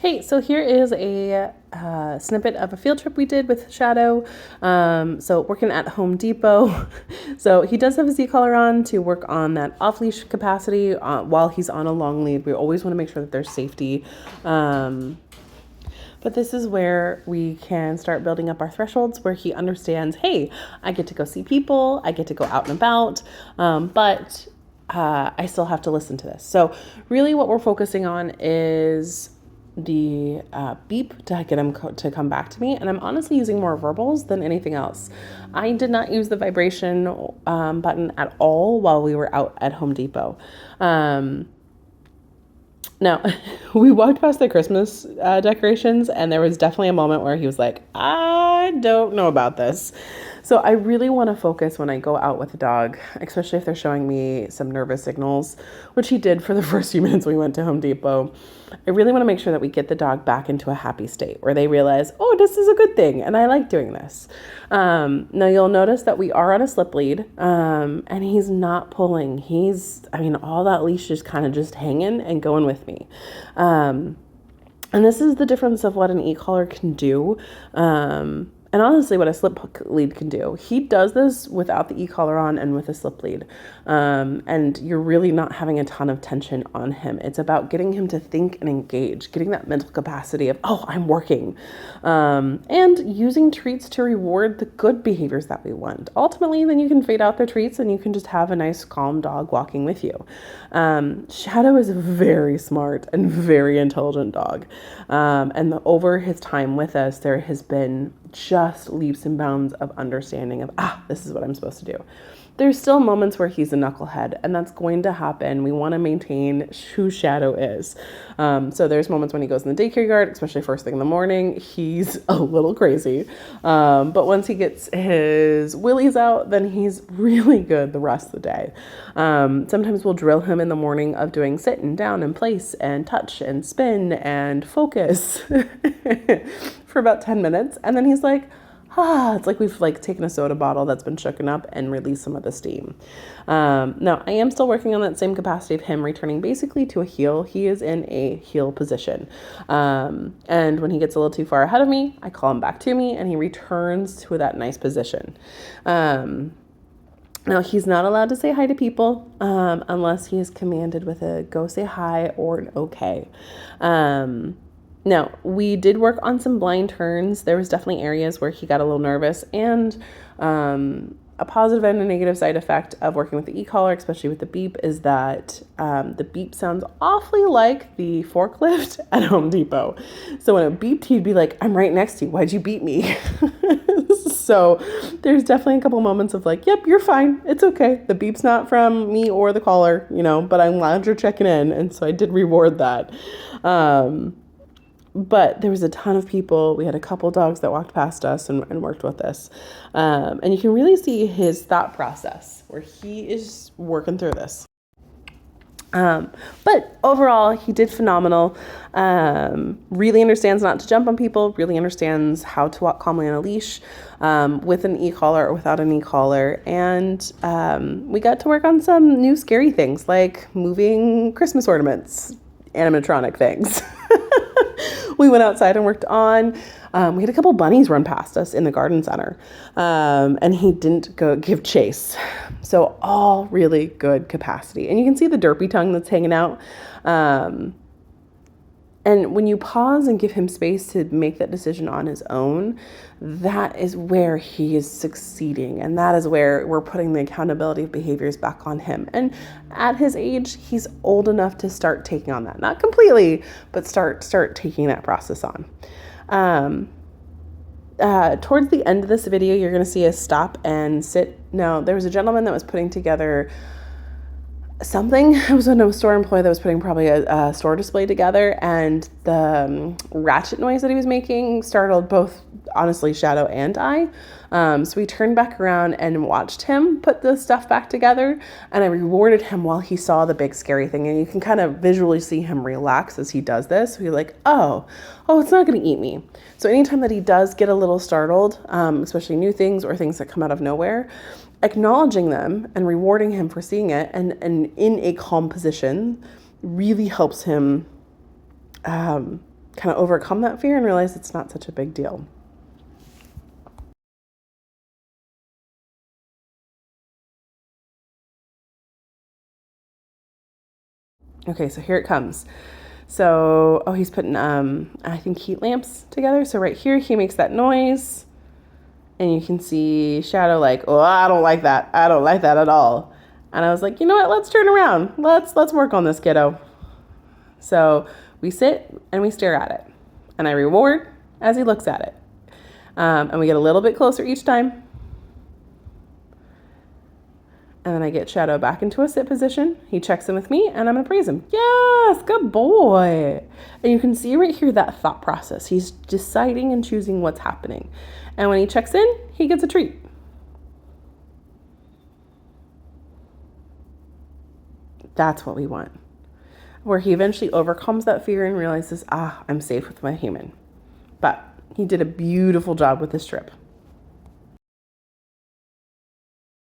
Hey, so here is a snippet of a field trip we did with Shadow. So working at Home Depot. So he does have his e-collar on to work on that off-leash capacity while he's on a long lead. We always want to make sure that there's safety. But this is where we can start building up our thresholds where he understands, hey, I get to go see people, I get to go out and about, but I still have to listen to this. So really what we're focusing on is the beep to get him to come back to me. And I'm honestly using more verbals than anything else. I did not use the vibration button at all while we were out at Home Depot. Now, we walked past the Christmas decorations, and there was definitely a moment where he was like, I don't know about this. So I really want to focus when I go out with the dog, especially if they're showing me some nervous signals, which he did for the first few minutes we went to Home Depot. I really want to make sure that we get the dog back into a happy state where they realize, oh, this is a good thing, and I like doing this. Now, you'll notice that we are on a slip lead, and he's not pulling. All that leash is kind of just hanging and going with me. And this is the difference of what an e-collar can do. And honestly, what a slip lead can do. He does this without the e-collar on and with a slip lead. And you're really not having a ton of tension on him. It's about getting him to think and engage, getting that mental capacity of, oh, I'm working. And using treats to reward the good behaviors that we want. Ultimately, then you can fade out the treats and you can just have a nice, calm dog walking with you. Shadow is a very smart and very intelligent dog. And over his time with us, there has been just leaps and bounds of understanding of, this is what I'm supposed to do. There's still moments where he's a knucklehead, and that's going to happen. We want to maintain who Shadow is. So there's moments when he goes in the daycare yard, especially first thing in the morning, he's a little crazy. But once he gets his willies out, then he's really good the rest of the day. Sometimes we'll drill him in the morning of doing sit and down and place and touch and spin and focus for about 10 minutes. And then he's like, it's like we've taken a soda bottle that's been shooken up and released some of the steam. Now, I am still working on that same capacity of him returning basically to a heel. He is in a heel position. And when he gets a little too far ahead of me, I call him back to me and he returns to that nice position. Now, he's not allowed to say hi to people unless he is commanded with a go say hi or an okay. Now, we did work on some blind turns. There was definitely areas where he got a little nervous, and a positive and a negative side effect of working with the e-collar, especially with the beep, is that the beep sounds awfully like the forklift at Home Depot. So when it beeped, he'd be like, I'm right next to you. Why'd you beep me? So there's definitely a couple moments of like, yep, you're fine. It's okay. The beep's not from me or the collar, but I'm glad you're checking in. And so I did reward that. But there was a ton of people. We had a couple dogs that walked past us and worked with us. And you can really see his thought process where he is working through this. But overall, he did phenomenal. Really understands not to jump on people, really understands how to walk calmly on a leash with an e-collar or without an e-collar. And we got to work on some new scary things like moving Christmas ornaments, animatronic things. We went outside and worked on, we had a couple bunnies run past us in the garden center, and he didn't go give chase. So all really good capacity. And you can see the derpy tongue that's hanging out. And when you pause and give him space to make that decision on his own, that is where he is succeeding. And that is where we're putting the accountability of behaviors back on him. And at his age, he's old enough to start taking on that. Not completely, but start taking that process on. Towards the end of this video, you're going to see us stop and sit. Now, there was a gentleman that was putting together something. It was a store employee that was putting probably a store display together, and the ratchet noise that he was making startled both, honestly, Shadow and I. So we turned back around and watched him put the stuff back together, and I rewarded him while he saw the big scary thing. And you can kind of visually see him relax as he does this. He's like, oh, it's not going to eat me. So anytime that he does get a little startled, especially new things or things that come out of nowhere, acknowledging them and rewarding him for seeing it and in a calm position really helps him kind of overcome that fear and realize it's not such a big deal. Okay, so here it comes. So, oh, he's putting, I think heat lamps together. So right here, he makes that noise. And you can see Shadow like, oh, I don't like that. I don't like that at all. And I was like, you know what? Let's turn around. Let's work on this kiddo. So we sit and we stare at it. And I reward as he looks at it. And we get a little bit closer each time. And then I get Shadow back into a sit position. He checks in with me and I'm going to praise him. Yes, good boy. And you can see right here that thought process. He's deciding and choosing what's happening. And when he checks in, he gets a treat. That's what we want. Where he eventually overcomes that fear and realizes, I'm safe with my human. But he did a beautiful job with this trip.